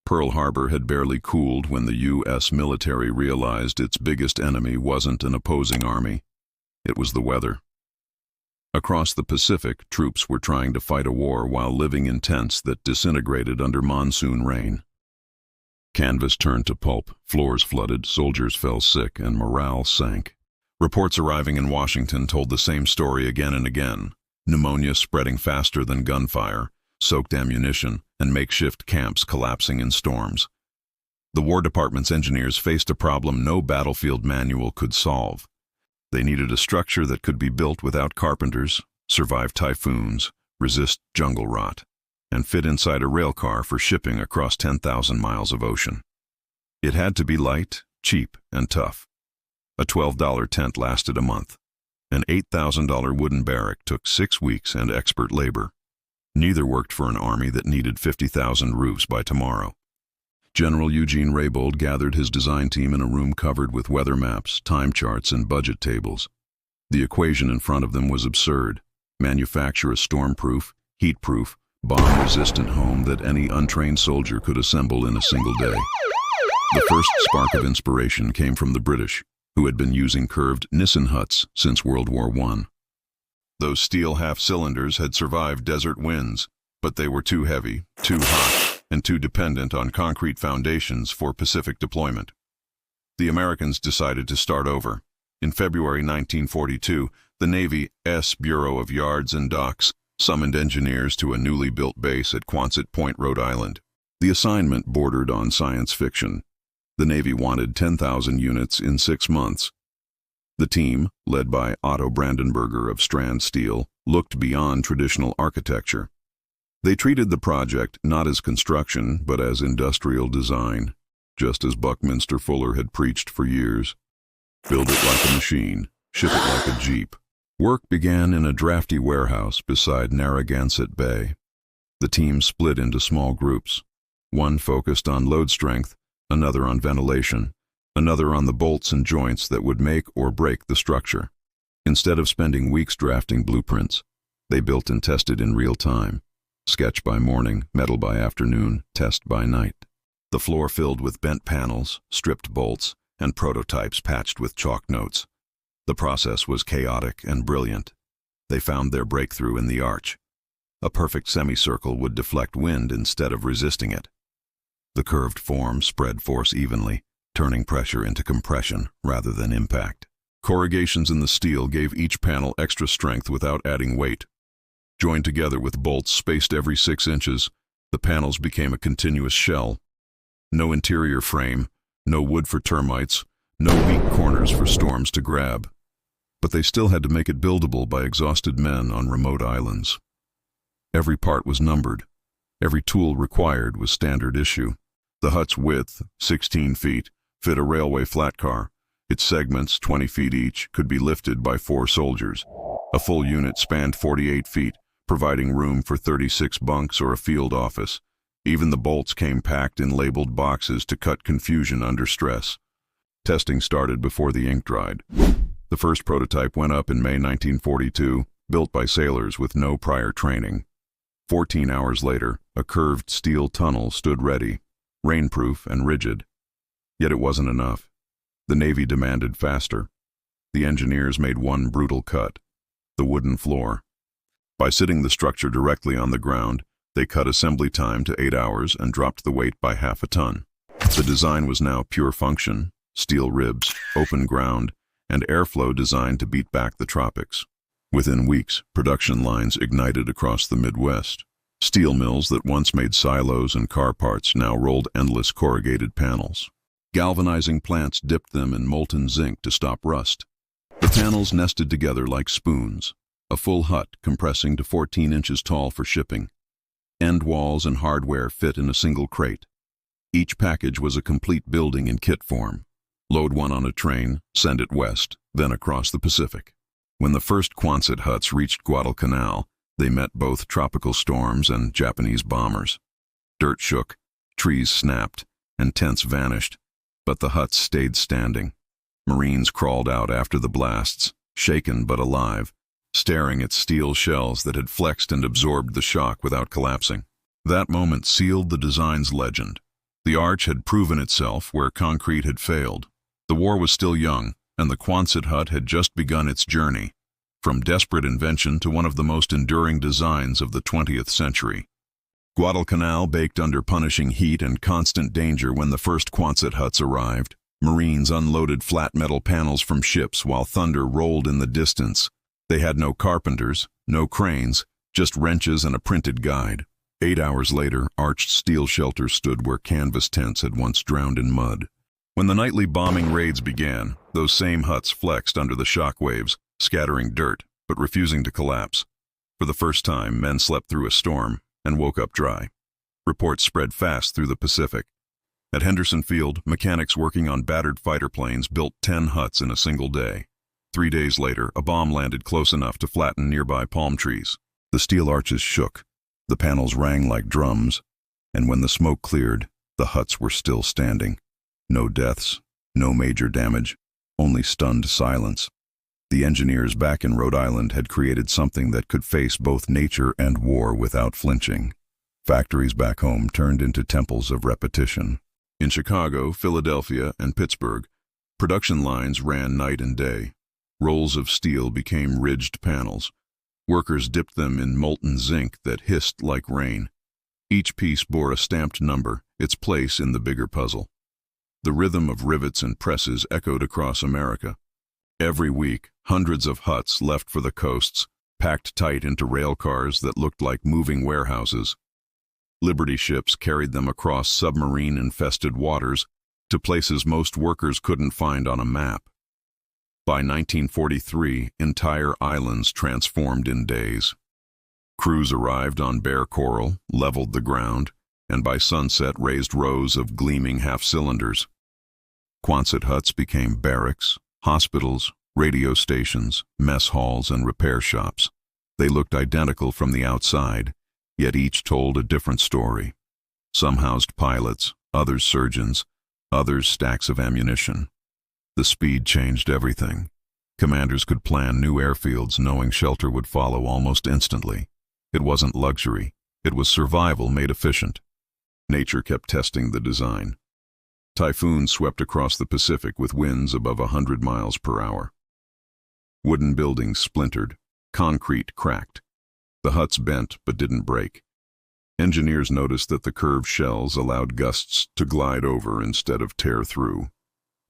Pearl Harbor had barely cooled when the U.S. military realized its biggest enemy wasn't an opposing army. It was the weather. Across the Pacific, troops were trying to fight a war while living in tents that disintegrated under monsoon rain. Canvas turned to pulp, floors flooded, soldiers fell sick, and morale sank. Reports arriving in Washington told the same story again and again. Pneumonia spreading faster than gunfire, soaked ammunition, and makeshift camps collapsing in storms. The War Department's engineers faced a problem no battlefield manual could solve. They needed a structure that could be built without carpenters, survive typhoons, resist jungle rot, and fit inside a rail car for shipping across 10,000 miles of ocean. It had to be light, cheap, and tough. A $12 tent lasted a month. An $8,000 wooden barrack took 6 weeks and expert labor. Neither worked for an army that needed 50,000 roofs by tomorrow. General Eugene Raybould gathered his design team in a room covered with weather maps, time charts, and budget tables. The equation in front of them was absurd. Manufacture a storm-proof, heat-proof, bomb-resistant home that any untrained soldier could assemble in a single day. The first spark of inspiration came from the British, who had been using curved Nissen huts since World War I. Those steel half-cylinders had survived desert winds, but they were too heavy, too hot, and too dependent on concrete foundations for Pacific deployment. The Americans decided to start over. In February 1942, the Navy's Bureau of Yards and Docks summoned engineers to a newly built base at Quonset Point, Rhode Island. The assignment bordered on science fiction. The Navy wanted 10,000 units in 6 months. The team, led by Otto Brandenberger of Strand Steel, looked beyond traditional architecture. They treated the project not as construction, but as industrial design, just as Buckminster Fuller had preached for years. Build it like a machine, ship it like a jeep. Work began in a drafty warehouse beside Narragansett Bay. The team split into small groups. One focused on load strength, another on ventilation, another on the bolts and joints that would make or break the structure. Instead of spending weeks drafting blueprints, they built and tested in real time. Sketch by morning, metal by afternoon, test by night. The floor filled with bent panels, stripped bolts, and prototypes patched with chalk notes. The process was chaotic and brilliant. They found their breakthrough in the arch. A perfect semicircle would deflect wind instead of resisting it. The curved form spread force evenly, turning pressure into compression rather than impact. Corrugations in the steel gave each panel extra strength without adding weight. Joined together with bolts spaced every 6 inches, the panels became a continuous shell. No interior frame, no wood for termites, no weak corners for storms to grab. But they still had to make it buildable by exhausted men on remote islands. Every part was numbered. Every tool required was standard issue. The hut's width, 16 feet, fit a railway flat car. Its segments, 20 feet each, could be lifted by 4 soldiers. A full unit spanned 48 feet, providing room for 36 bunks or a field office. Even the bolts came packed in labeled boxes to cut confusion under stress. Testing started before the ink dried. The first prototype went up in May 1942, built by sailors with no prior training. 14 hours later, a curved steel tunnel stood ready, rainproof and rigid. Yet it wasn't enough. The Navy demanded faster. The engineers made one brutal cut: the wooden floor. By sitting the structure directly on the ground, they cut assembly time to 8 hours and dropped the weight by half a ton. The design was now pure function: steel ribs, open ground, and airflow designed to beat back the tropics. Within weeks, production lines ignited across the Midwest. Steel mills that once made silos and car parts now rolled endless corrugated panels. Galvanizing plants dipped them in molten zinc to stop rust. The panels nested together like spoons, a full hut compressing to 14 inches tall for shipping. End walls and hardware fit in a single crate. Each package was a complete building in kit form. Load one on a train, send it west, then across the Pacific. When the first Quonset huts reached Guadalcanal, they met both tropical storms and Japanese bombers. Dirt shook, trees snapped, and tents vanished, but the huts stayed standing. Marines crawled out after the blasts, shaken but alive, staring at steel shells that had flexed and absorbed the shock without collapsing. That moment sealed the design's legend. The arch had proven itself where concrete had failed. The war was still young, and the Quonset Hut had just begun its journey, from desperate invention to one of the most enduring designs of the 20th century. Guadalcanal baked under punishing heat and constant danger when the first Quonset Huts arrived. Marines unloaded flat metal panels from ships while thunder rolled in the distance. They had no carpenters, no cranes, just wrenches and a printed guide. 8 hours later, arched steel shelters stood where canvas tents had once drowned in mud. When the nightly bombing raids began, those same huts flexed under the shock waves, scattering dirt, but refusing to collapse. For the first time, men slept through a storm and woke up dry. Reports spread fast through the Pacific. At Henderson Field, mechanics working on battered fighter planes built 10 huts in a single day. 3 days later, a bomb landed close enough to flatten nearby palm trees. The steel arches shook, the panels rang like drums, and when the smoke cleared, the huts were still standing. No deaths, no major damage, only stunned silence. The engineers back in Rhode Island had created something that could face both nature and war without flinching. Factories back home turned into temples of repetition. In Chicago, Philadelphia, and Pittsburgh, production lines ran night and day. Rolls of steel became ridged panels. Workers dipped them in molten zinc that hissed like rain. Each piece bore a stamped number, its place in the bigger puzzle. The rhythm of rivets and presses echoed across America. Every week, hundreds of huts left for the coasts, packed tight into rail cars that looked like moving warehouses. Liberty ships carried them across submarine-infested waters to places most workers couldn't find on a map. By 1943, entire islands transformed in days. Crews arrived on bare coral, leveled the ground, and by sunset raised rows of gleaming half-cylinders. Quonset huts became barracks, hospitals, radio stations, mess halls, and repair shops. They looked identical from the outside, yet each told a different story. Some housed pilots, others surgeons, others stacks of ammunition. The speed changed everything. Commanders could plan new airfields knowing shelter would follow almost instantly. It wasn't luxury, it was survival made efficient. Nature kept testing the design. Typhoons swept across the Pacific with winds above 100 miles per hour. Wooden buildings splintered, concrete cracked. The huts bent but didn't break. Engineers noticed that the curved shells allowed gusts to glide over instead of tear through.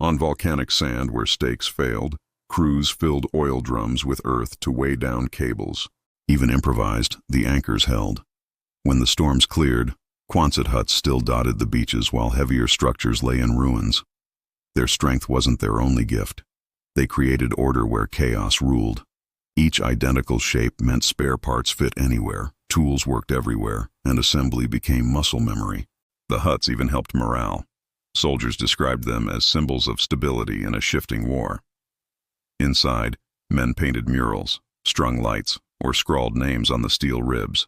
On volcanic sand where stakes failed, crews filled oil drums with earth to weigh down cables. Even improvised, the anchors held. When the storms cleared, Quonset huts still dotted the beaches while heavier structures lay in ruins. Their strength wasn't their only gift. They created order where chaos ruled. Each identical shape meant spare parts fit anywhere, tools worked everywhere, and assembly became muscle memory. The huts even helped morale. Soldiers described them as symbols of stability in a shifting war. Inside, men painted murals, strung lights, or scrawled names on the steel ribs.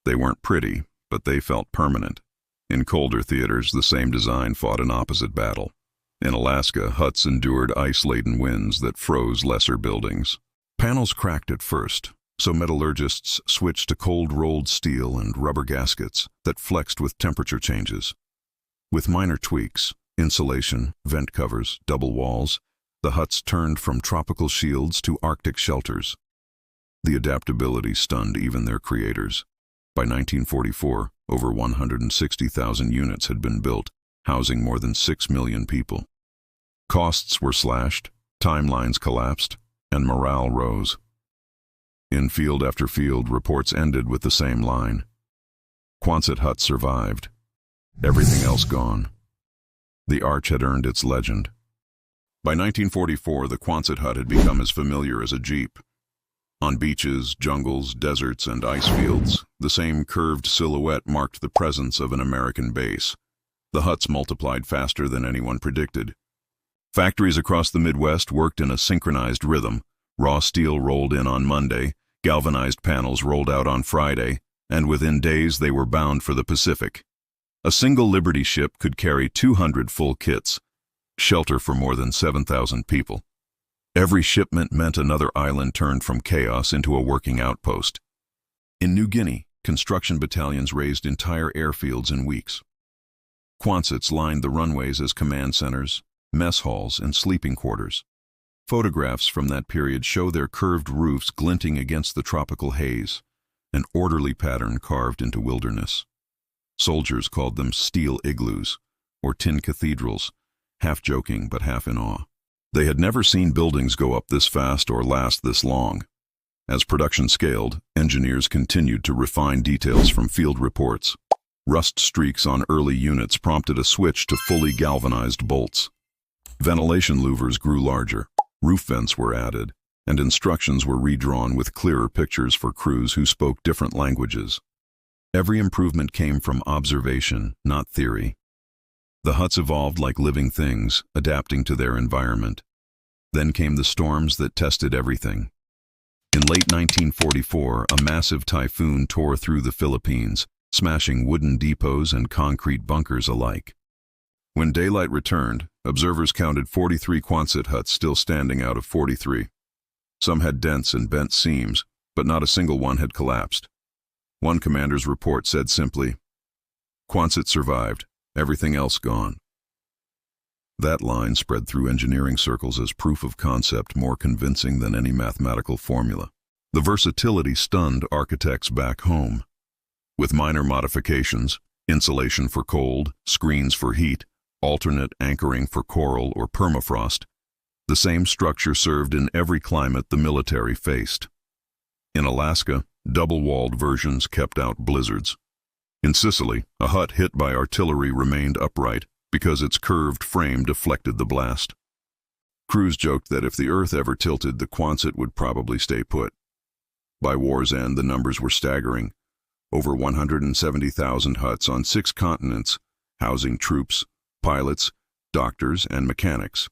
They weren't pretty, but they felt permanent. In colder theaters, the same design fought an opposite battle. In Alaska, huts endured ice-laden winds that froze lesser buildings. Panels cracked at first, so metallurgists switched to cold-rolled steel and rubber gaskets that flexed with temperature changes. With minor tweaks, insulation, vent covers, double walls, the huts turned from tropical shields to Arctic shelters. The adaptability stunned even their creators. By 1944, over 160,000 units had been built, housing more than 6 million people. Costs were slashed, timelines collapsed, and morale rose. In field after field, reports ended with the same line. Quonset Hut survived. Everything else gone. The arch had earned its legend. By 1944, the Quonset Hut had become as familiar as a jeep. On beaches, jungles, deserts, and ice fields, the same curved silhouette marked the presence of an American base. The huts multiplied faster than anyone predicted. Factories across the Midwest worked in a synchronized rhythm. Raw steel rolled in on Monday, galvanized panels rolled out on Friday, and within days they were bound for the Pacific. A single Liberty ship could carry 200 full kits, shelter for more than 7,000 people. Every shipment meant another island turned from chaos into a working outpost. In New Guinea, construction battalions raised entire airfields in weeks. Quonsets lined the runways as command centers, mess halls, and sleeping quarters. Photographs from that period show their curved roofs glinting against the tropical haze, an orderly pattern carved into wilderness. Soldiers called them steel igloos, or tin cathedrals, half joking but half in awe. They had never seen buildings go up this fast or last this long. As production scaled, engineers continued to refine details from field reports. Rust streaks on early units prompted a switch to fully galvanized bolts. Ventilation louvers grew larger, roof vents were added, and instructions were redrawn with clearer pictures for crews who spoke different languages. Every improvement came from observation, not theory. The huts evolved like living things, adapting to their environment. Then came the storms that tested everything. In late 1944, a massive typhoon tore through the Philippines, smashing wooden depots and concrete bunkers alike. When daylight returned, observers counted 43 Quonset huts still standing out of 43. Some had dents and bent seams, but not a single one had collapsed. One commander's report said simply, "Quonset survived, everything else gone." That line spread through engineering circles as proof of concept more convincing than any mathematical formula. The versatility stunned architects back home. With minor modifications, insulation for cold, screens for heat, alternate anchoring for coral or permafrost, the same structure served in every climate the military faced. In Alaska, double-walled versions kept out blizzards. In Sicily, a hut hit by artillery remained upright because its curved frame deflected the blast. Crews joked that if the earth ever tilted, the Quonset would probably stay put. By war's end, the numbers were staggering. Over 170,000 huts on 6 continents, housing troops, pilots, doctors, and mechanics.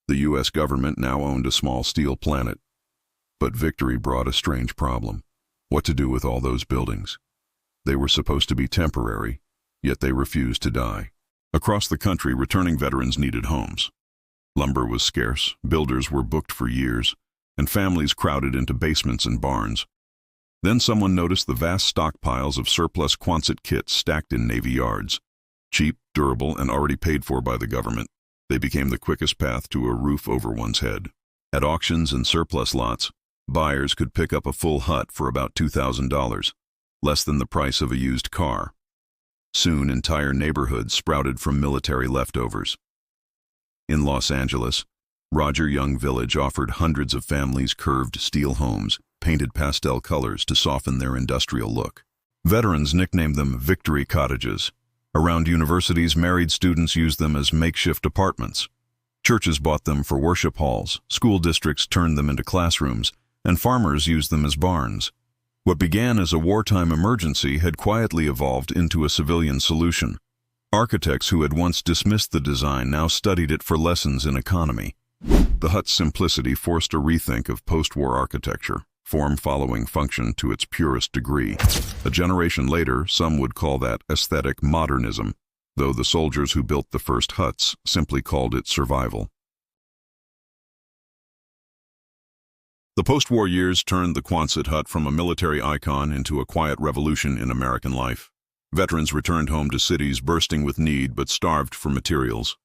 The U.S. government now owned a small steel planet. But victory brought a strange problem. What to do with all those buildings? They were supposed to be temporary, yet they refused to die. Across the country, returning veterans needed homes. Lumber was scarce, builders were booked for years, and families crowded into basements and barns. Then someone noticed the vast stockpiles of surplus Quonset kits stacked in Navy yards. Cheap, durable, and already paid for by the government, they became the quickest path to a roof over one's head. At auctions and surplus lots, buyers could pick up a full hut for about $2,000, less than the price of a used car. Soon, entire neighborhoods sprouted from military leftovers. In Los Angeles, Roger Young Village offered hundreds of families curved steel homes, painted pastel colors to soften their industrial look. Veterans nicknamed them victory cottages. Around universities, married students used them as makeshift apartments. Churches bought them for worship halls, school districts turned them into classrooms, and farmers used them as barns. What began as a wartime emergency had quietly evolved into a civilian solution. Architects who had once dismissed the design now studied it for lessons in economy. The hut's simplicity forced a rethink of post-war architecture, form following function to its purest degree. A generation later, some would call that aesthetic modernism, though the soldiers who built the first huts simply called it survival. The post-war years turned the Quonset hut from a military icon into a quiet revolution in American life. Veterans returned home to cities bursting with need but starved for materials.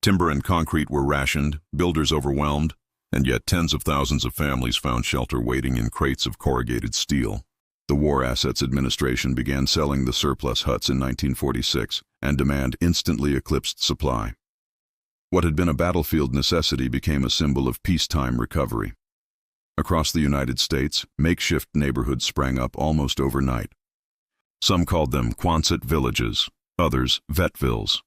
Timber and concrete were rationed, builders overwhelmed, and yet tens of thousands of families found shelter waiting in crates of corrugated steel. The War Assets Administration began selling the surplus huts in 1946, and demand instantly eclipsed supply. What had been a battlefield necessity became a symbol of peacetime recovery. Across the United States, makeshift neighborhoods sprang up almost overnight. Some called them Quonset villages, others Vetvilles.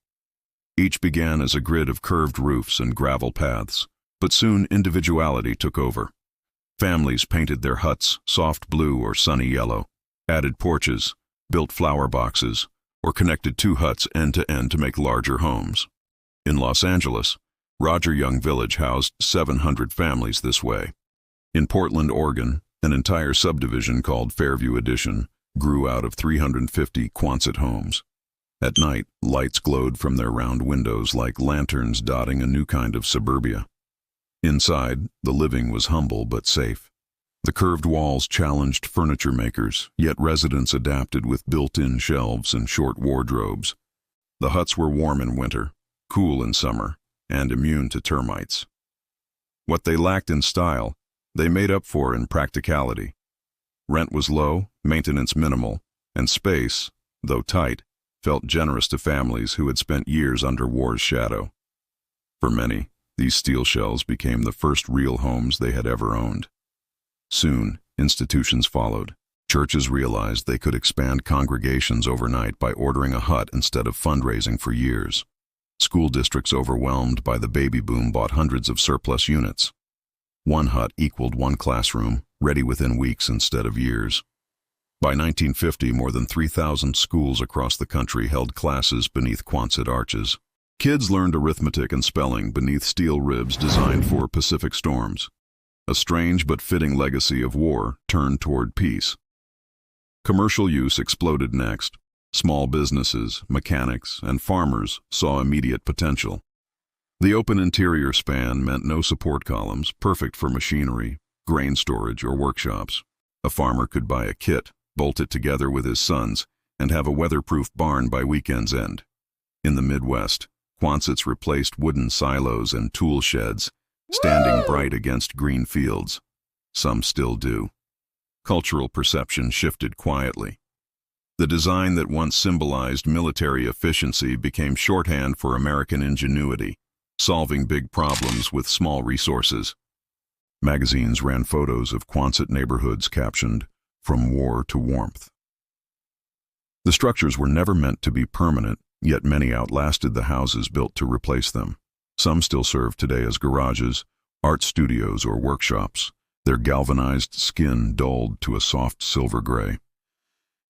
Each began as a grid of curved roofs and gravel paths, but soon individuality took over. Families painted their huts soft blue or sunny yellow, added porches, built flower boxes, or connected 2 huts end to end to make larger homes. In Los Angeles, Roger Young Village housed 700 families this way. In Portland, Oregon, an entire subdivision called Fairview Addition grew out of 350 Quonset homes. At night, lights glowed from their round windows like lanterns dotting a new kind of suburbia. Inside, the living was humble but safe. The curved walls challenged furniture makers, yet residents adapted with built-in shelves and short wardrobes. The huts were warm in winter, cool in summer, and immune to termites. What they lacked in style, they made up for in practicality. Rent was low, maintenance minimal, and space, though tight, felt generous to families who had spent years under war's shadow. For many, these steel shells became the first real homes they had ever owned. Soon, institutions followed. Churches realized they could expand congregations overnight by ordering a hut instead of fundraising for years. School districts overwhelmed by the baby boom bought hundreds of surplus units. One hut equaled one classroom, ready within weeks instead of years. By 1950, more than 3,000 schools across the country held classes beneath Quonset arches. Kids learned arithmetic and spelling beneath steel ribs designed for Pacific storms. A strange but fitting legacy of war turned toward peace. Commercial use exploded next. Small businesses, mechanics, and farmers saw immediate potential. The open interior span meant no support columns, perfect for machinery, grain storage, or workshops. A farmer could buy a kit, bolt it together with his sons, and have a weatherproof barn by weekend's end. In the Midwest, Quonsets replaced wooden silos and tool sheds, standing bright against green fields. Some still do. Cultural perception shifted quietly. The design that once symbolized military efficiency became shorthand for American ingenuity, solving big problems with small resources. Magazines ran photos of Quonset neighborhoods captioned, "From War to Warmth." The structures were never meant to be permanent, yet many outlasted the houses built to replace them. Some still serve today as garages, art studios, or workshops, their galvanized skin dulled to a soft silver gray.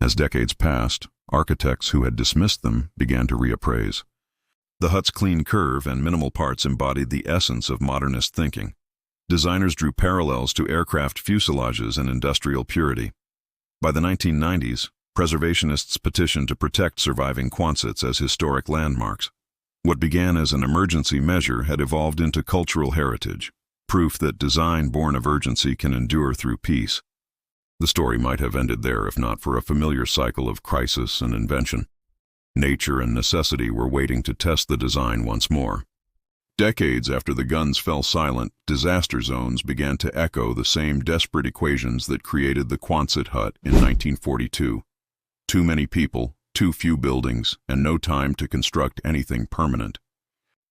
As decades passed, architects who had dismissed them began to reappraise. The hut's clean curve and minimal parts embodied the essence of modernist thinking. Designers drew parallels to aircraft fuselages and industrial purity. By the 1990s, preservationists petitioned to protect surviving Quonsets as historic landmarks. What began as an emergency measure had evolved into cultural heritage, proof that design born of urgency can endure through peace. The story might have ended there if not for a familiar cycle of crisis and invention. Nature and necessity were waiting to test the design once more. Decades after the guns fell silent, disaster zones began to echo the same desperate equations that created the Quonset Hut in 1942. Too many people, too few buildings, and no time to construct anything permanent.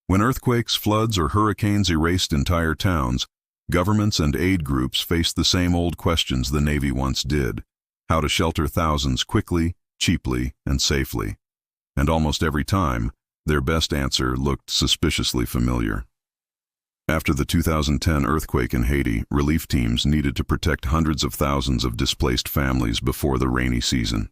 When earthquakes, floods, or hurricanes erased entire towns, governments and aid groups faced the same old questions the Navy once did: how to shelter thousands quickly, cheaply, and safely. And almost every time, their best answer looked suspiciously familiar. After the 2010 earthquake in Haiti, relief teams needed to protect hundreds of thousands of displaced families before the rainy season.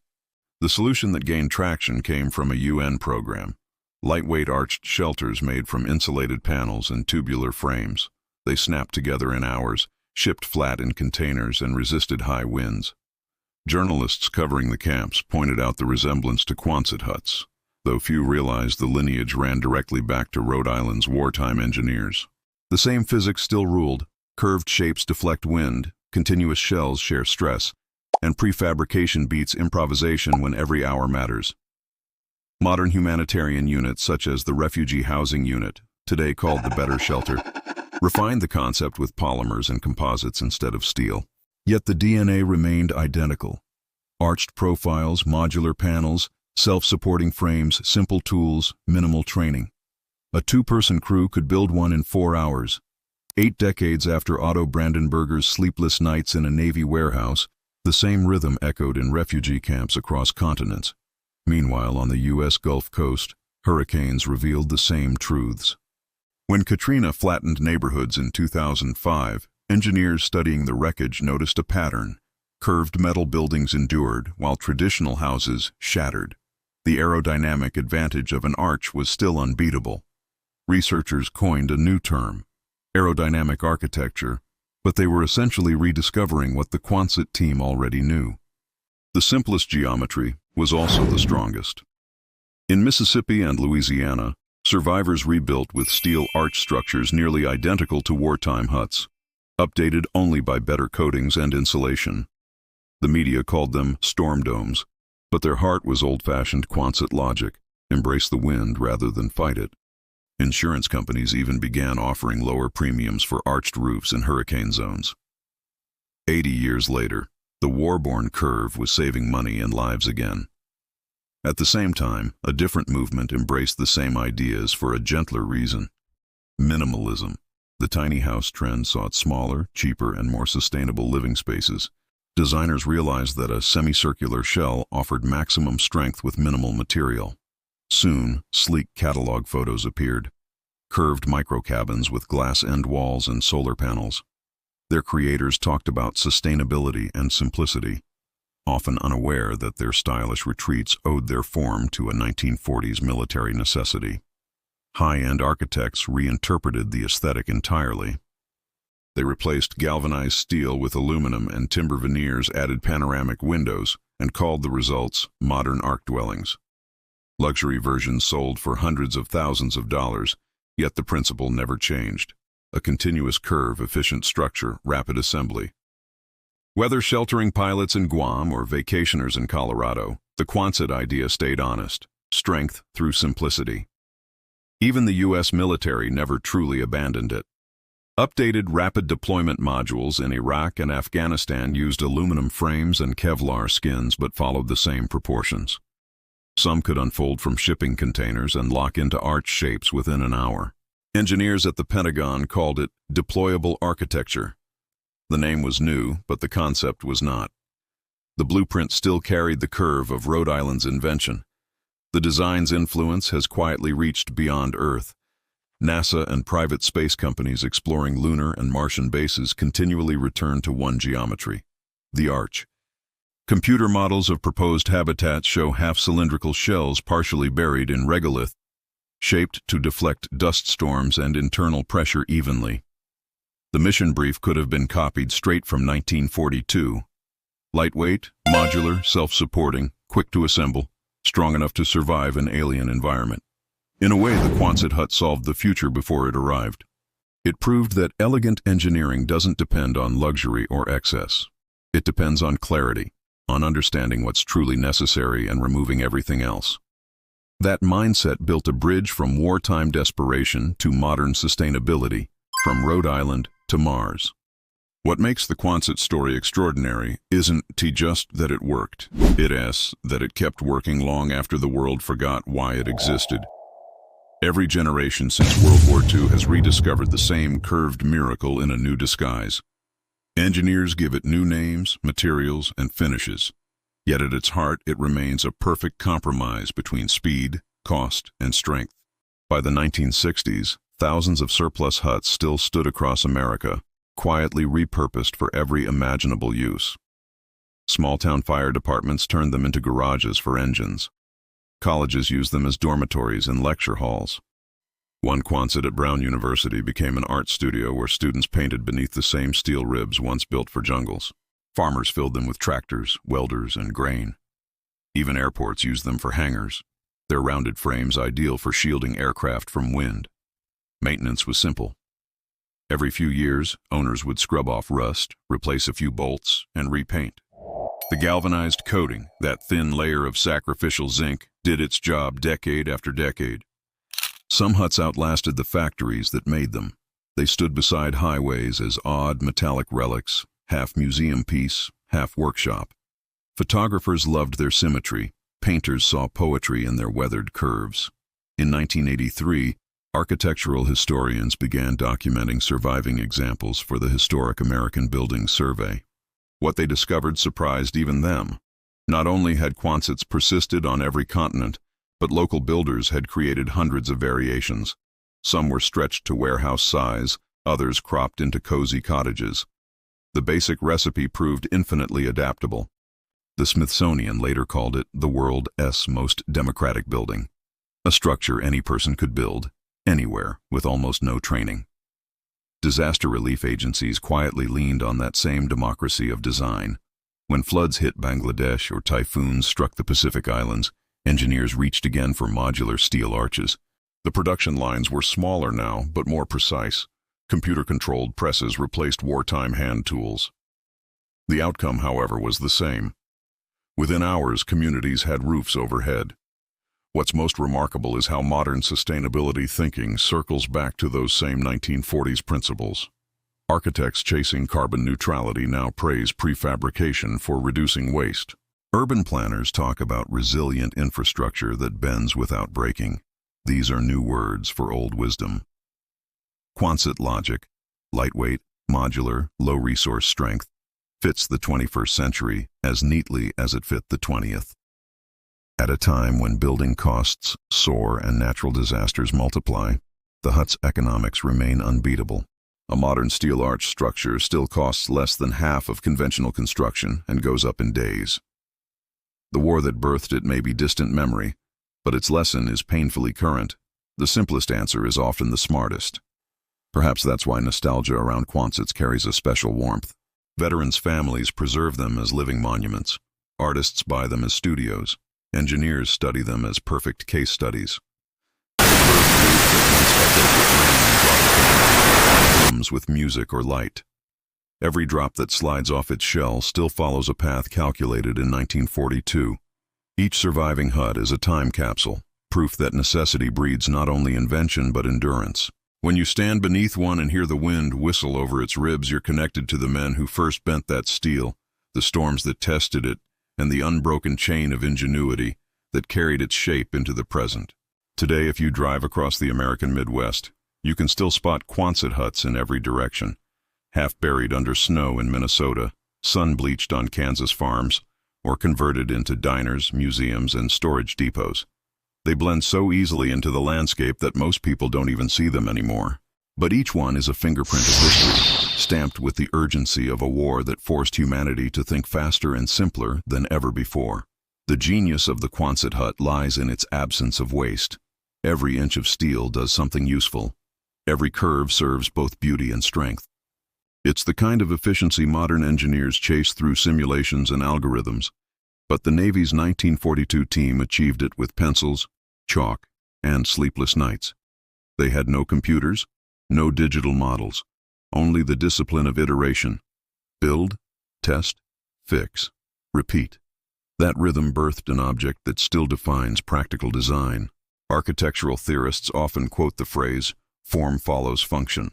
The solution that gained traction came from a UN program: lightweight arched shelters made from insulated panels and tubular frames. They snapped together in hours, shipped flat in containers, and resisted high winds. Journalists covering the camps pointed out the resemblance to Quonset huts, though few realized the lineage ran directly back to Rhode Island's wartime engineers. The same physics still ruled: curved shapes deflect wind, continuous shells share stress, and prefabrication beats improvisation when every hour matters. Modern humanitarian units such as the Refugee Housing Unit, today called the Better Shelter, refined the concept with polymers and composites instead of steel. Yet the DNA remained identical: arched profiles, modular panels, self-supporting frames, simple tools, minimal training. A two-person crew could build one in 4 hours. 8 decades after Otto Brandenburger's sleepless nights in a Navy warehouse, the same rhythm echoed in refugee camps across continents. Meanwhile, on the U.S. Gulf Coast, hurricanes revealed the same truths. When Katrina flattened neighborhoods in 2005, engineers studying the wreckage noticed a pattern. Curved metal buildings endured, while traditional houses shattered. The aerodynamic advantage of an arch was still unbeatable. Researchers coined a new term: aerodynamic architecture, but they were essentially rediscovering what the Quonset team already knew. The simplest geometry was also the strongest. In Mississippi and Louisiana, survivors rebuilt with steel arch structures nearly identical to wartime huts, updated only by better coatings and insulation. The media called them storm domes, but their heart was old-fashioned Quonset logic: embrace the wind rather than fight it. Insurance companies even began offering lower premiums for arched roofs in hurricane zones. 80 years later, the war-born curve was saving money and lives again. At the same time, a different movement embraced the same ideas for a gentler reason. Minimalism. The tiny house trend sought smaller, cheaper, and more sustainable living spaces. Designers realized that a semicircular shell offered maximum strength with minimal material. Soon, sleek catalog photos appeared. Curved microcabins with glass end walls and solar panels. Their creators talked about sustainability and simplicity, often unaware that their stylish retreats owed their form to a 1940s military necessity. High-end architects reinterpreted the aesthetic entirely. They replaced galvanized steel with aluminum and timber veneers, added panoramic windows, and called the results modern ark dwellings. Luxury versions sold for hundreds of thousands of dollars, yet the principle never changed. A continuous curve, efficient structure, rapid assembly. Whether sheltering pilots in Guam or vacationers in Colorado, the Quonset idea stayed honest. Strength through simplicity. Even the U.S. military never truly abandoned it. Updated rapid deployment modules in Iraq and Afghanistan used aluminum frames and Kevlar skins but followed the same proportions. Some could unfold from shipping containers and lock into arch shapes within an hour. Engineers at the Pentagon called it deployable architecture. The name was new, but the concept was not. The blueprint still carried the curve of Rhode Island's invention. The design's influence has quietly reached beyond Earth. NASA and private space companies exploring lunar and Martian bases continually return to one geometry: the arch. Computer models of proposed habitats show half-cylindrical shells partially buried in regolith, shaped to deflect dust storms and internal pressure evenly. The mission brief could have been copied straight from 1942. Lightweight, modular, self-supporting, quick to assemble, strong enough to survive an alien environment. In a way, the Quonset Hut solved the future before it arrived. It proved that elegant engineering doesn't depend on luxury or excess. It depends on clarity, on understanding what's truly necessary and removing everything else. That mindset built a bridge from wartime desperation to modern sustainability, from Rhode Island to Mars. What makes the Quonset story extraordinary isn't just that it worked. It's that it kept working long after the world forgot why it existed. Every generation since World War II has rediscovered the same curved miracle in a new disguise. Engineers give it new names, materials, and finishes. Yet at its heart, it remains a perfect compromise between speed, cost, and strength. By the 1960s, thousands of surplus huts still stood across America, quietly repurposed for every imaginable use. Small-town fire departments turned them into garages for engines. Colleges used them as dormitories and lecture halls. One Quonset at Brown University became an art studio where students painted beneath the same steel ribs once built for jungles. Farmers filled them with tractors, welders, and grain. Even airports used them for hangars, their rounded frames ideal for shielding aircraft from wind. Maintenance was simple. Every few years, owners would scrub off rust, replace a few bolts, and repaint. The galvanized coating, that thin layer of sacrificial zinc, did its job decade after decade. Some huts outlasted the factories that made them. They stood beside highways as odd metallic relics, half museum piece, half workshop. Photographers loved their symmetry. Painters saw poetry in their weathered curves. In 1983, architectural historians began documenting surviving examples for the Historic American Buildings Survey. What they discovered surprised even them. Not only had Quonsets persisted on every continent, but local builders had created hundreds of variations. Some were stretched to warehouse size, others cropped into cozy cottages. The basic recipe proved infinitely adaptable. The Smithsonian later called it the world's most democratic building, a structure any person could build, anywhere, with almost no training. Disaster relief agencies quietly leaned on that same democracy of design. When floods hit Bangladesh or typhoons struck the Pacific Islands, engineers reached again for modular steel arches. The production lines were smaller now, but more precise. Computer-controlled presses replaced wartime hand tools. The outcome, however, was the same. Within hours, communities had roofs overhead. What's most remarkable is how modern sustainability thinking circles back to those same 1940s principles. Architects chasing carbon neutrality now praise prefabrication for reducing waste. Urban planners talk about resilient infrastructure that bends without breaking. These are new words for old wisdom. Quonset logic, lightweight, modular, low resource strength, fits the 21st century as neatly as it fit the 20th. At a time when building costs soar and natural disasters multiply, the hut's economics remain unbeatable. A modern steel arch structure still costs less than half of conventional construction and goes up in days. The war that birthed it may be distant memory, but its lesson is painfully current. The simplest answer is often the smartest. Perhaps that's why nostalgia around Quonsets carries a special warmth. Veterans' families preserve them as living monuments. Artists buy them as studios. Engineers study them as perfect case studies. With music or light. Every drop that slides off its shell still follows a path calculated in 1942. Each surviving hut is a time capsule, proof that necessity breeds not only invention but endurance. When you stand beneath one and hear the wind whistle over its ribs, you're connected to the men who first bent that steel, the storms that tested it, and the unbroken chain of ingenuity that carried its shape into the present. Today, if you drive across the American Midwest, you can still spot Quonset huts in every direction, half buried under snow in Minnesota, sun-bleached on Kansas farms, or converted into diners, museums, and storage depots. They blend so easily into the landscape that most people don't even see them anymore. But each one is a fingerprint of history, stamped with the urgency of a war that forced humanity to think faster and simpler than ever before. The genius of the Quonset hut lies in its absence of waste. Every inch of steel does something useful. Every curve serves both beauty and strength. It's the kind of efficiency modern engineers chase through simulations and algorithms, but the Navy's 1942 team achieved it with pencils, chalk, and sleepless nights. They had no computers, no digital models, only the discipline of iteration. Build, test, fix, repeat. That rhythm birthed an object that still defines practical design. Architectural theorists often quote the phrase, "Form follows function."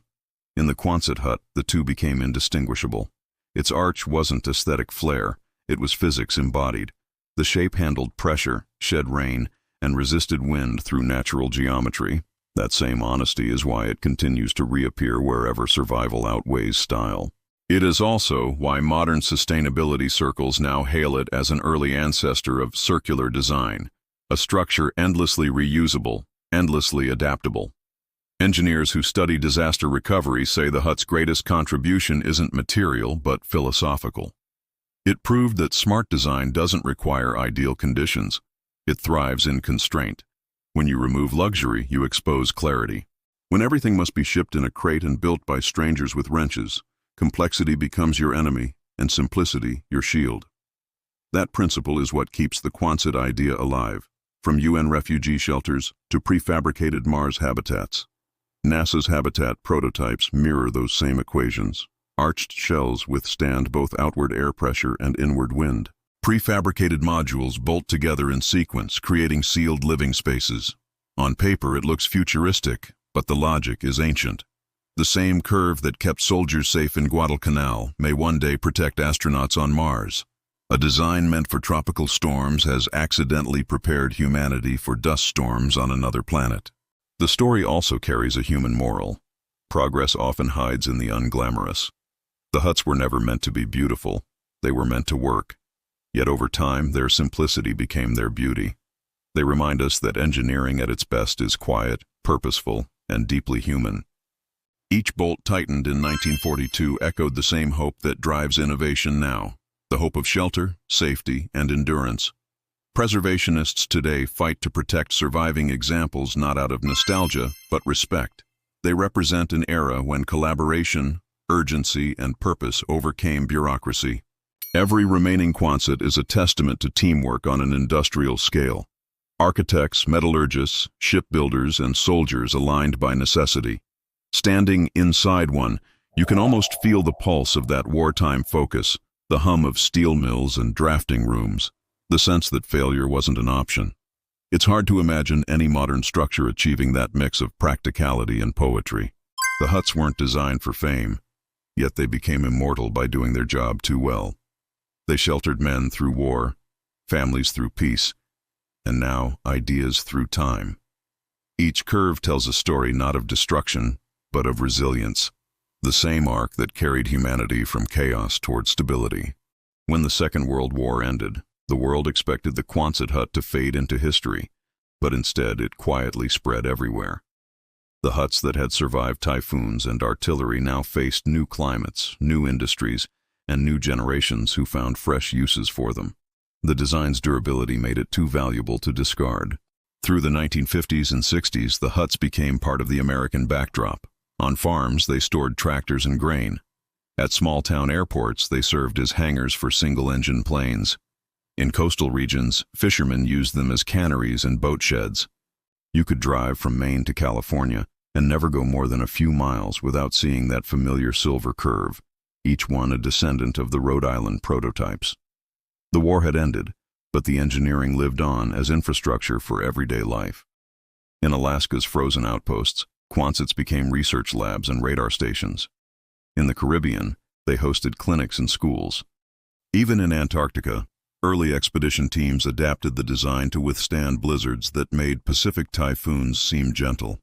In the Quonset hut, the two became indistinguishable. Its arch wasn't aesthetic flair, it was physics embodied. The shape handled pressure, shed rain, and resisted wind through natural geometry. That same honesty is why it continues to reappear wherever survival outweighs style. It is also why modern sustainability circles now hail it as an early ancestor of circular design, a structure endlessly reusable, endlessly adaptable. Engineers who study disaster recovery say the hut's greatest contribution isn't material but philosophical. It proved that smart design doesn't require ideal conditions. It thrives in constraint. When you remove luxury, you expose clarity. When everything must be shipped in a crate and built by strangers with wrenches, complexity becomes your enemy and simplicity your shield. That principle is what keeps the Quonset idea alive, from UN refugee shelters to prefabricated Mars habitats. NASA's habitat prototypes mirror those same equations. Arched shells withstand both outward air pressure and inward wind. Prefabricated modules bolt together in sequence, creating sealed living spaces. On paper, it looks futuristic, but the logic is ancient. The same curve that kept soldiers safe in Guadalcanal may one day protect astronauts on Mars. A design meant for tropical storms has accidentally prepared humanity for dust storms on another planet. The story also carries a human moral. Progress often hides in the unglamorous. The huts were never meant to be beautiful. They were meant to work. Yet over time, their simplicity became their beauty. They remind us that engineering at its best is quiet, purposeful, and deeply human. Each bolt tightened in 1942 echoed the same hope that drives innovation now, the hope of shelter, safety, and endurance. Preservationists today fight to protect surviving examples not out of nostalgia, but respect. They represent an era when collaboration, urgency, and purpose overcame bureaucracy. Every remaining Quonset is a testament to teamwork on an industrial scale. Architects, metallurgists, shipbuilders, and soldiers aligned by necessity. Standing inside one, you can almost feel the pulse of that wartime focus, the hum of steel mills and drafting rooms, the sense that failure wasn't an option. It's hard to imagine any modern structure achieving that mix of practicality and poetry. The huts weren't designed for fame, yet they became immortal by doing their job too well. They sheltered men through war, families through peace, and now ideas through time. Each curve tells a story not of destruction, but of resilience, the same arc that carried humanity from chaos toward stability. When the Second World War ended, the world expected the Quonset hut to fade into history, but instead it quietly spread everywhere. The huts that had survived typhoons and artillery now faced new climates, new industries, and new generations who found fresh uses for them. The design's durability made it too valuable to discard. Through the 1950s and 60s, the huts became part of the American backdrop. On farms, they stored tractors and grain. At small-town airports, they served as hangars for single-engine planes. In coastal regions, fishermen used them as canneries and boat sheds. You could drive from Maine to California and never go more than a few miles without seeing that familiar silver curve, each one a descendant of the Rhode Island prototypes. The war had ended, but the engineering lived on as infrastructure for everyday life. In Alaska's frozen outposts, Quonsets became research labs and radar stations. In the Caribbean, they hosted clinics and schools. Even in Antarctica, early expedition teams adapted the design to withstand blizzards that made Pacific typhoons seem gentle.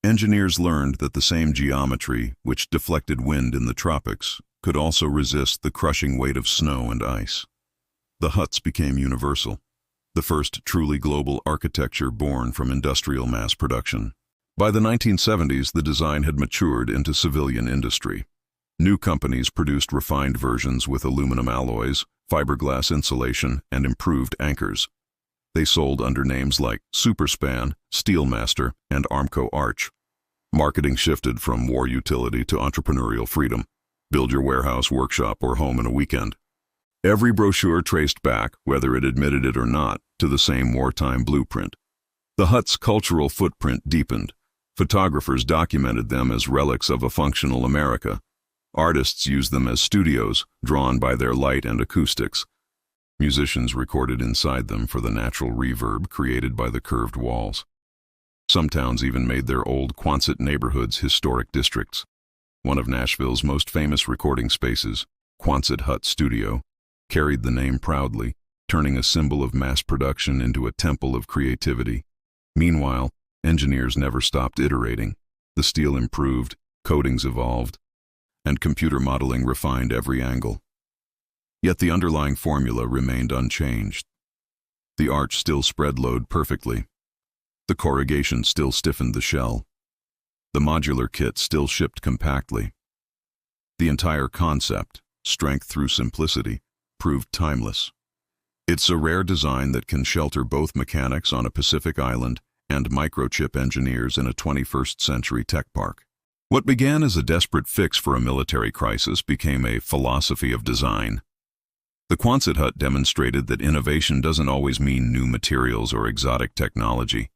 Engineers learned that the same geometry, which deflected wind in the tropics, could also resist the crushing weight of snow and ice. The huts became universal, the first truly global architecture born from industrial mass production. By the 1970s, the design had matured into civilian industry. New companies produced refined versions with aluminum alloys, fiberglass insulation, and improved anchors. They sold under names like Superspan, Steelmaster, and Armco Arch. Marketing shifted from war utility to entrepreneurial freedom. Build your warehouse, workshop, or home in a weekend. Every brochure traced back, whether it admitted it or not, to the same wartime blueprint. The hut's cultural footprint deepened. Photographers documented them as relics of a functional America. Artists used them as studios, drawn by their light and acoustics. Musicians recorded inside them for the natural reverb created by the curved walls. Some towns even made their old Quonset neighborhoods historic districts. One of Nashville's most famous recording spaces, Quonset Hut Studio, carried the name proudly, turning a symbol of mass production into a temple of creativity. Meanwhile, engineers never stopped iterating. The steel improved, coatings evolved, and computer modeling refined every angle. Yet the underlying formula remained unchanged. The arch still spread load perfectly. The corrugation still stiffened the shell. The modular kit still shipped compactly. The entire concept, strength through simplicity, proved timeless. It's a rare design that can shelter both mechanics on a Pacific island and microchip engineers in a 21st century tech park. What began as a desperate fix for a military crisis became a philosophy of design. The Quonset hut demonstrated that innovation doesn't always mean new materials or exotic technology.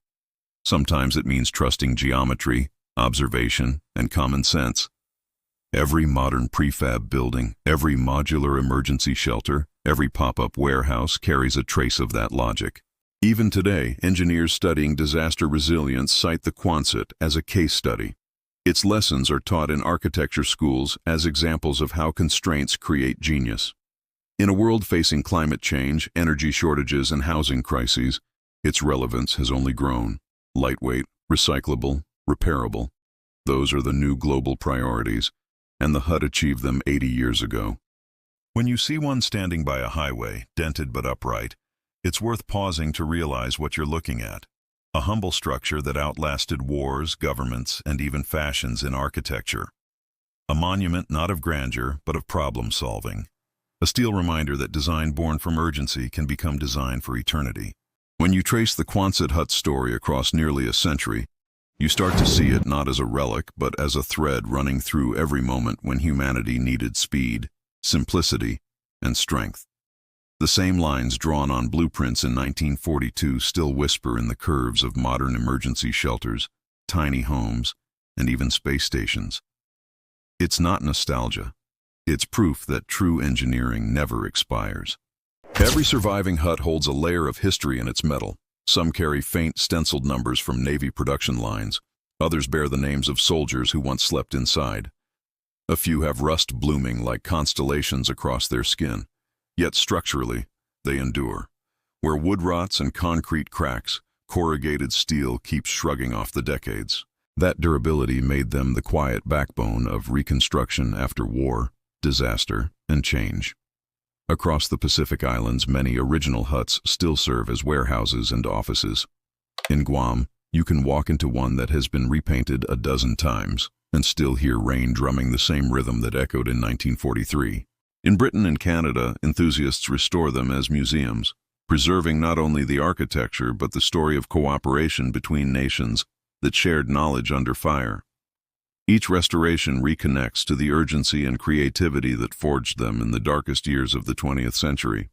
Sometimes it means trusting geometry, observation, and common sense. Every modern prefab building, every modular emergency shelter, every pop-up warehouse carries a trace of that logic. Even today, engineers studying disaster resilience cite the Quonset as a case study. Its lessons are taught in architecture schools as examples of how constraints create genius. In a world facing climate change, energy shortages, and housing crises, its relevance has only grown. Lightweight, recyclable, repairable. Those are the new global priorities, and the hut achieved them 80 years ago. When you see one standing by a highway, dented but upright, it's worth pausing to realize what you're looking at. A humble structure that outlasted wars, governments, and even fashions in architecture. A monument not of grandeur, but of problem-solving. A steel reminder that design born from urgency can become design for eternity. When you trace the Quonset hut story across nearly a century, you start to see it not as a relic, but as a thread running through every moment when humanity needed speed, simplicity, and strength. The same lines drawn on blueprints in 1942 still whisper in the curves of modern emergency shelters, tiny homes, and even space stations. It's not nostalgia. It's proof that true engineering never expires. Every surviving hut holds a layer of history in its metal, Some carry faint stenciled numbers from Navy production lines. Others bear the names of soldiers who once slept inside. A few have rust blooming like constellations across their skin, yet structurally, they endure. Where wood rots and concrete cracks, corrugated steel keeps shrugging off the decades. That durability made them the quiet backbone of reconstruction after war, disaster, and change. Across the Pacific Islands, many original huts still serve as warehouses and offices. In Guam, you can walk into one that has been repainted a dozen times and still hear rain drumming the same rhythm that echoed in 1943. In Britain and Canada, enthusiasts restore them as museums, preserving not only the architecture but the story of cooperation between nations that shared knowledge under fire. Each restoration reconnects to the urgency and creativity that forged them in the darkest years of the 20th century.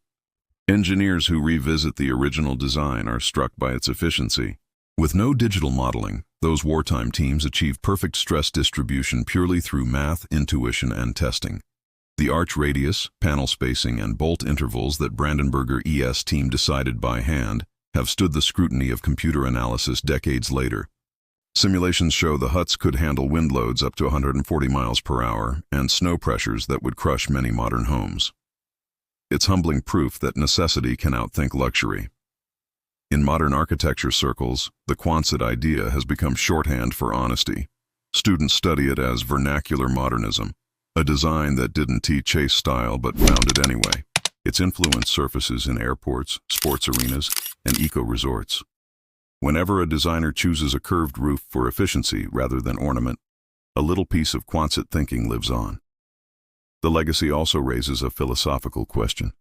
Engineers who revisit the original design are struck by its efficiency. With no digital modeling, those wartime teams achieve perfect stress distribution purely through math, intuition, and testing. The arch radius, panel spacing, and bolt intervals that Brandenburger ES team decided by hand have stood the scrutiny of computer analysis decades later. Simulations show the huts could handle wind loads up to 140 miles per hour and snow pressures that would crush many modern homes. It's humbling proof that necessity can outthink luxury. In modern architecture circles, the Quonset idea has become shorthand for honesty. Students study it as vernacular modernism, a design that didn't teach chase style but found it anyway. Its influence surfaces in airports, sports arenas, and eco-resorts. Whenever a designer chooses a curved roof for efficiency rather than ornament, a little piece of Quonset thinking lives on. The legacy also raises a philosophical question.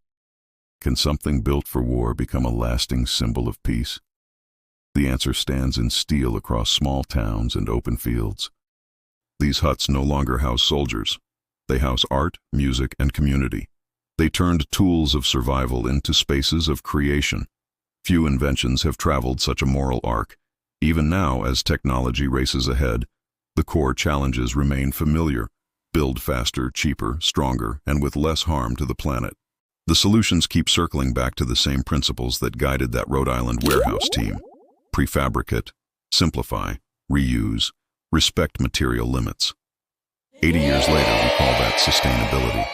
Can something built for war become a lasting symbol of peace? The answer stands in steel across small towns and open fields. These huts no longer house soldiers. They house art, music, and community. They turned tools of survival into spaces of creation. Few inventions have traveled such a moral arc. Even now, as technology races ahead, the core challenges remain familiar. Build faster, cheaper, stronger, and with less harm to the planet. The solutions keep circling back to the same principles that guided that Rhode Island warehouse team. Prefabricate, simplify, reuse, respect material limits. 80 years later, we call that sustainability.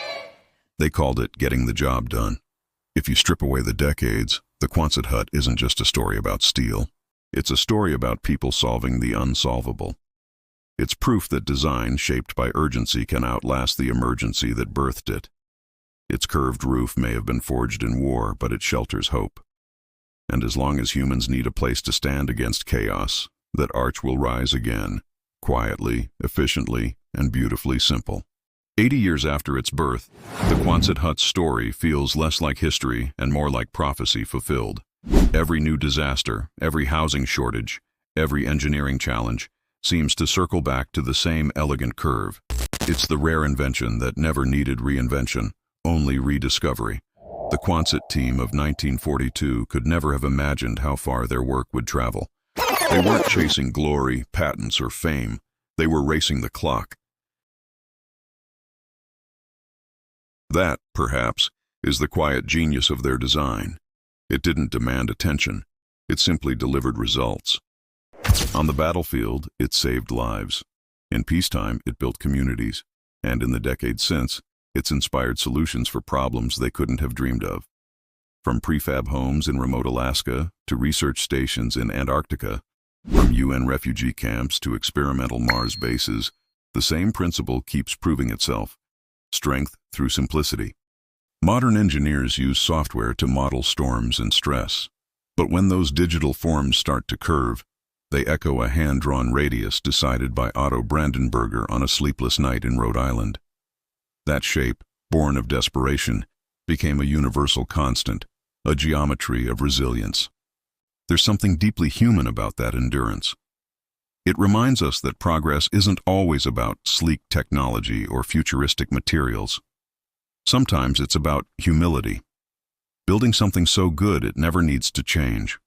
They called it getting the job done. If you strip away the decades, the Quonset Hut isn't just a story about steel. It's a story about people solving the unsolvable. It's proof that design shaped by urgency can outlast the emergency that birthed it. Its curved roof may have been forged in war, but it shelters hope. And as long as humans need a place to stand against chaos, that arch will rise again, quietly, efficiently, and beautifully simple. 80 years after its birth, the Quonset Hut's story feels less like history and more like prophecy fulfilled. Every new disaster, every housing shortage, every engineering challenge seems to circle back to the same elegant curve. It's the rare invention that never needed reinvention, only rediscovery. The Quonset team of 1942 could never have imagined how far their work would travel. They weren't chasing glory, patents, or fame. They were racing the clock. That, perhaps, is the quiet genius of their design. It didn't demand attention. It simply delivered results. On the battlefield, it saved lives. In peacetime, it built communities. And in the decades since, it's inspired solutions for problems they couldn't have dreamed of. From prefab homes in remote Alaska to research stations in Antarctica, from UN refugee camps to experimental Mars bases, the same principle keeps proving itself. Strength through simplicity. Modern engineers use software to model storms and stress. But when those digital forms start to curve, they echo a hand-drawn radius decided by Otto Brandenburger on a sleepless night in Rhode Island. That shape, born of desperation, became a universal constant, a geometry of resilience. There's something deeply human about that endurance. It reminds us that progress isn't always about sleek technology or futuristic materials. Sometimes it's about humility, building something so good it never needs to change.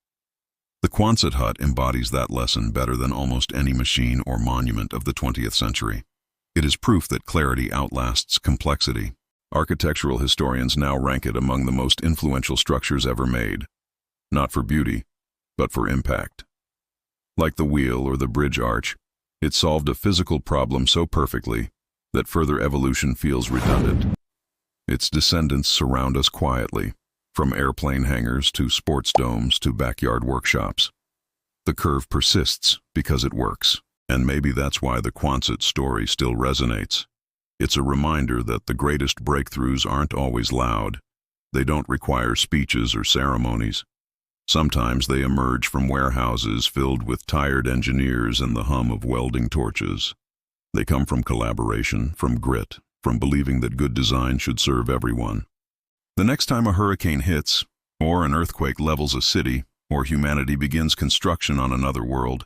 The Quonset Hut embodies that lesson better than almost any machine or monument of the 20th century. It is proof that clarity outlasts complexity. Architectural historians now rank it among the most influential structures ever made, not for beauty, but for impact. Like the wheel or the bridge arch, it solved a physical problem so perfectly that further evolution feels redundant. Its descendants surround us quietly, from airplane hangars to sports domes to backyard workshops. The curve persists because it works, and maybe that's why the Quonset story still resonates. It's a reminder that the greatest breakthroughs aren't always loud. They don't require speeches or ceremonies. Sometimes they emerge from warehouses filled with tired engineers and the hum of welding torches. They come from collaboration, from grit, from believing that good design should serve everyone. The next time a hurricane hits, or an earthquake levels a city, or humanity begins construction on another world,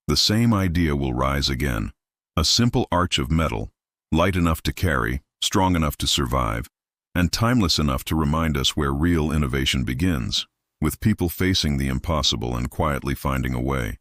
the same idea will rise again. A simple arch of metal, light enough to carry, strong enough to survive, and timeless enough to remind us where real innovation begins, with people facing the impossible and quietly finding a way.